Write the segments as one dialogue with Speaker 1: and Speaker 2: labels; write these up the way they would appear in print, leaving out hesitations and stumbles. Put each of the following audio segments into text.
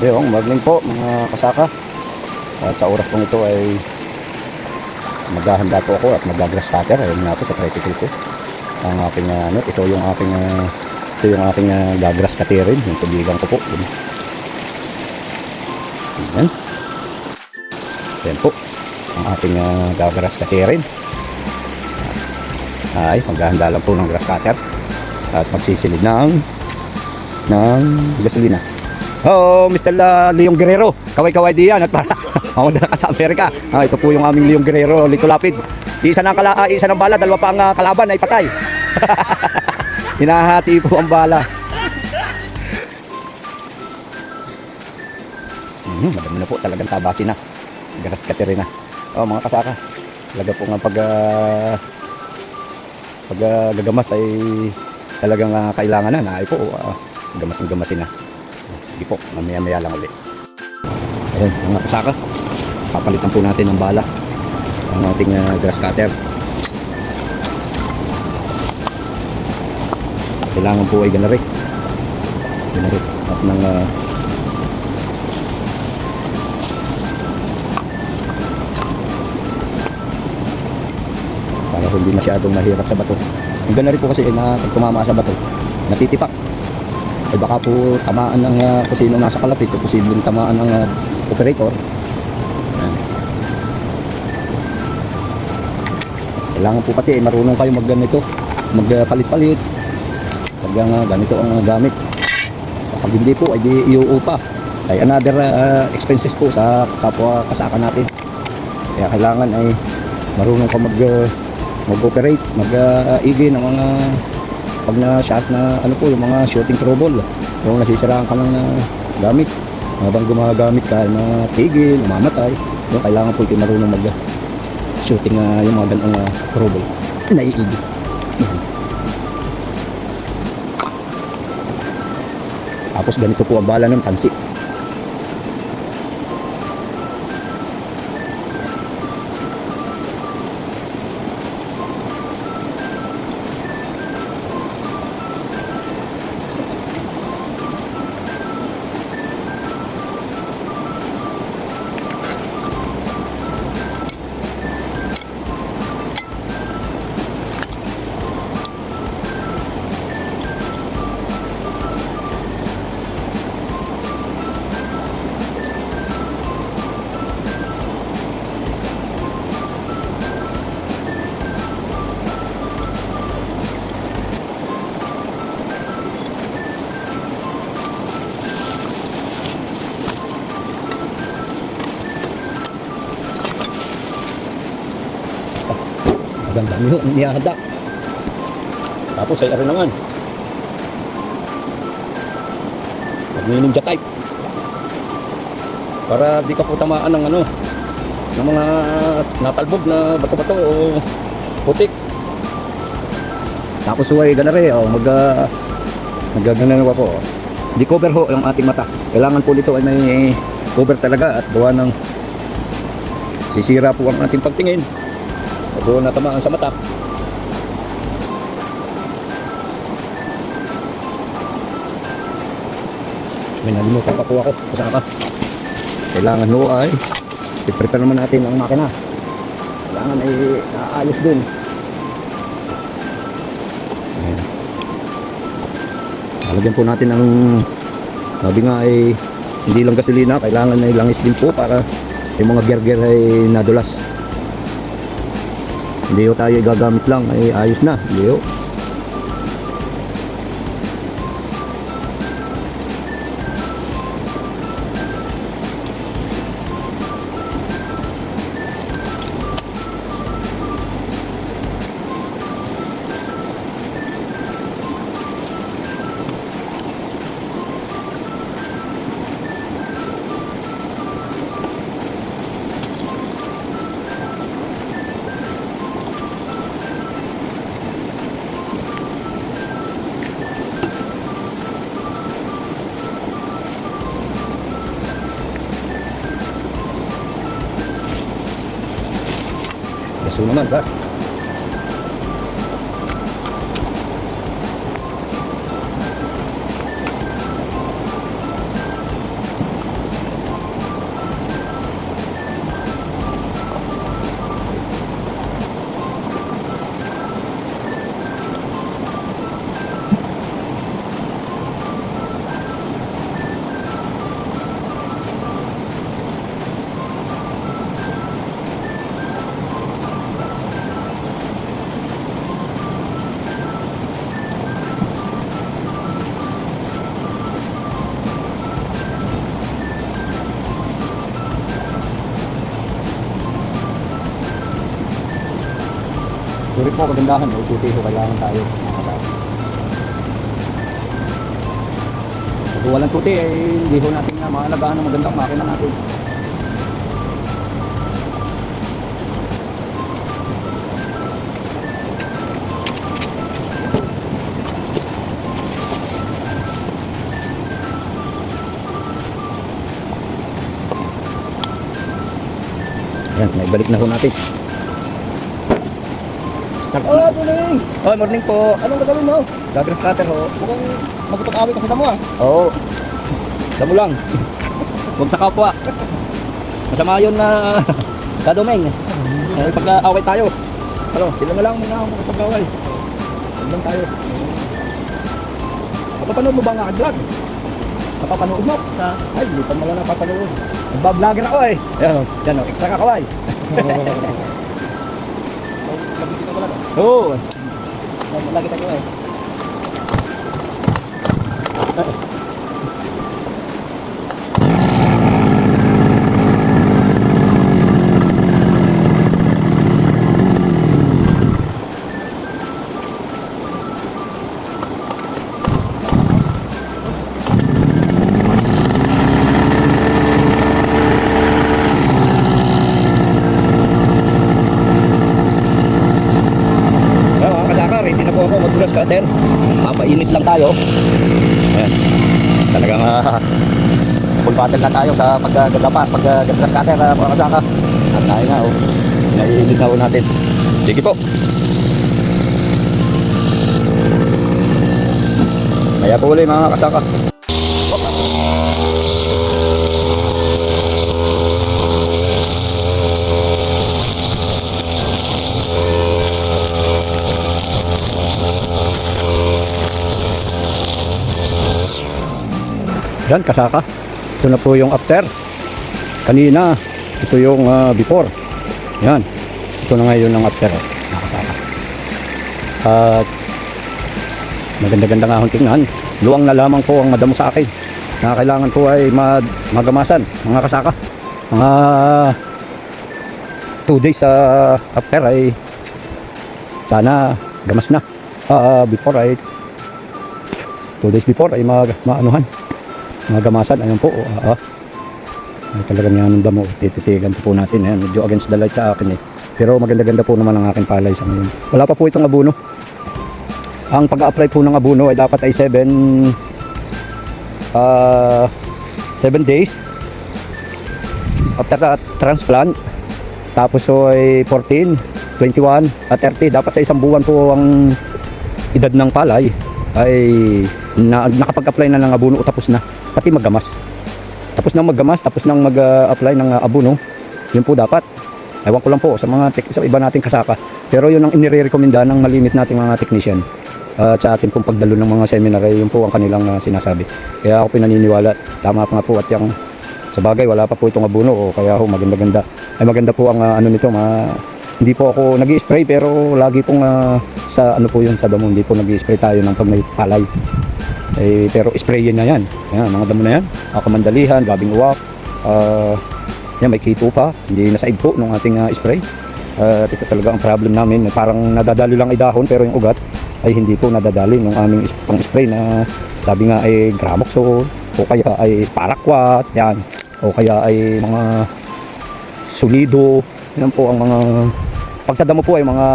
Speaker 1: Yung morning po mga kasaka. At sa oras pong ito ay maghahanda po ako at mag-grass cutter. Ayun nga po sa tricycle ko. Ang aking ito yung aking gagrass cutterin, yung tubigan ko po. Ayan. Ayan po ang ating gagrass cutterin. Ay maghahanda lang po ng grass cutter at magsisilid ng gasolina. Oh, Mr. Leong Guerrero, kaway-kaway diyan at para ako na sa Amerika. Ito po yung aming Leong Guerrero, Lito Lapid. Isa ng bala, dalawa pa ang kalaban ay patay. Hinahati po ang bala. Madami na po talagang tabasin na. Garas Katerina. Oh, mga kasaka. Talaga po nga pag gagamas ay talagang kailangan na. Ay po, gamasin na. Sige po, mamaya lang ulit. Ayan, mga kasaka. Papalitan po natin ng bala ang ating grass cutter. Kailangan po ay ganari at ng para hindi masyadong mahirap sa bato. Yung ganari po kasi na pag tumama sa bato natitipak ay baka po tamaan ng kung sino nasa kalapit o posibleng tamaan ng operator. Kailangan po pati marunong kayo magganito, magpalit-palit pag ganito ang gamit. Pag hindi po ay di iuupa ay another expenses po sa kapwa kasaka natin. Kaya kailangan ay marunong ka mag-operate, mag-igi ng mga pag na-shot na yung mga shooting trouble, yung nasisiraan ka ng gamit habang gumagamit ka na tigil, mamatay. Kailangan po ito marunong mag-shooting yung mga ganong trouble naiigi. Tapos ganito po ang bala ng pansi. Ang dami yung niyahada. Tapos ay ari naman mag-ninja type para di ka po tamaan ng ng mga natalbog na bato-bato o putik. Tapos huwag ganare magagana na po. Di cover ho yung ating mata. Kailangan po dito ay may cover talaga at gawa ng sisira po ang ating pagtingin. Doon natamaan sa mata. May nalimutan pa po ako. Kasama. Kailangan ho ay i-prepare naman natin ang makina. Kailangan ay naayos din. Lalagyan po natin ng sabi nga ay hindi lang gasolina. Kailangan ay langis din po para yung mga gear ay nadulas. Hindi ho tayo gagamit lang ay ayos na. Hindi ho. Kaso naman, gas. Sorry po, kagandahan. Puti po kailangan tayo. Pag walang puti, hindi po natin na maalagaan ng magandang makina natin. Ayan, naibalik na po natin. Start na.
Speaker 2: Tuling!
Speaker 1: Oh, morning po.
Speaker 2: Anong gagawin mo?
Speaker 1: Gagrass cutter ho.
Speaker 2: Mukhang magpapag-away kasi mo ah.
Speaker 1: Oo. Isa mo lang. Huwag sa kapwa. Masama yun na kadomeng. Pagka-away tayo. Ano, sila na lang muna ako makapag-away. Huwag lang tayo. Napapanood mo ba nga vlog? Napapanood mo?
Speaker 2: Sa?
Speaker 1: Ay, hindi pa mala napapanood. Nagbablogger ako eh. Yan o, extra kakaway.
Speaker 2: Lagi kita wala ba?
Speaker 1: Oo.
Speaker 2: Lagi kita eh.
Speaker 1: Ready na po ako mag-grass cutter. Papainit lang tayo. Ayan. Talagang full battle na tayo sa pag-grass cutter mga kasaka. At tayo nga oh. Naiinit na po natin. Sige po. Kaya po ulit mga kasaka. Yan, kasaka. Ito na po yung after. Kanina, ito yung before. Yan. Ito na ngayon ang after. Nakasaka. At maganda-ganda nga akong tingnan. Luwang na lamang po ang madamo sa akin. Na kailangan po ay magamasan, mga kasaka. Mga 2 days after ay sana gamas na. Before ay 2 days before ay maanuhan. Magamasan, ayun po. Ay, talagang yan ang damo. Tititigan po natin. Ayan, medyo against the light sa akin eh. Pero maganda-ganda po naman ang aking palay sa ngayon. Wala pa po itong abono. Ang pag-a-apply po ng abono ay dapat ay 7 days after transplant. Tapos so ay 14, 21 at 30. Dapat sa isang buwan po ang edad ng palay ay nakapag-apply na ng abono o tapos na. Pati maggamas. Tapos nang maggamas, tapos nang mag-apply ng abono, yun po dapat. Ewan ko lang po sa mga sa iba nating kasaka. Pero yun ang inire-recommenda ng malimit nating mga technician. Sa atin pong pagdalo ng mga seminar, yun po ang kanilang sinasabi. Kaya ako pinaniniwala. Tama pa nga po at yung sa bagay, wala pa po itong abono o kaya ho maganda-ganda. Ay maganda po ang ano nito, hindi po ako nag-i-spray pero lagi pong sa ano po yun sa damo, hindi po nag-i-spray tayo ng pag may palay. Pero sprayin na yan. Ayan, mga damo na yan. Kamandalihan, gabing uwak. Yan, may kito pa. Hindi nasaid po nung ating spray. Ito talaga ang problem namin. Parang nadadali lang ay dahon pero yung ugat ay hindi po nadadali ng aming pang-spray na sabi nga ay gramoxol o kaya ay paraquat. Yan. O kaya ay mga solido. Yan po ang mga pag sa damo po ay mga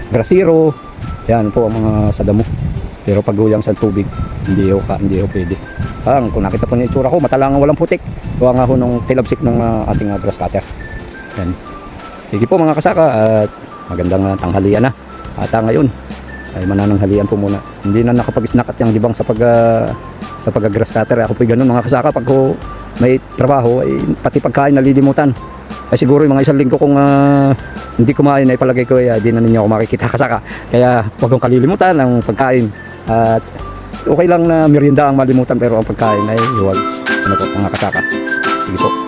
Speaker 1: grasero. Yan po ang mga sa damo. Pero pag huyang sa tubig, hindi ho pwede. Kung nakita po ng itsura ko, matalangang walang putik. Gawa nga ho nung tilabsik ng ating grass cutter. Yan. Sige po mga kasaka, at magandang tanghalian na. At ngayon, ay manananghalian po muna. Hindi na nakapag-snack at yung libang sa pag-grass cutter. Ako po ganun mga kasaka, pag may trabaho, ay pati pagkain nalilimutan. Ay siguro yung mga isang linggo kung hindi kumain ay palagay ko ay di na ninyo ako makikita kasaka. Kaya huwag kong kalilimutan ang pagkain. At okay lang na merienda ang malimutan pero ang pagkain ay huwag. Ano po mga kasaka. Sige po.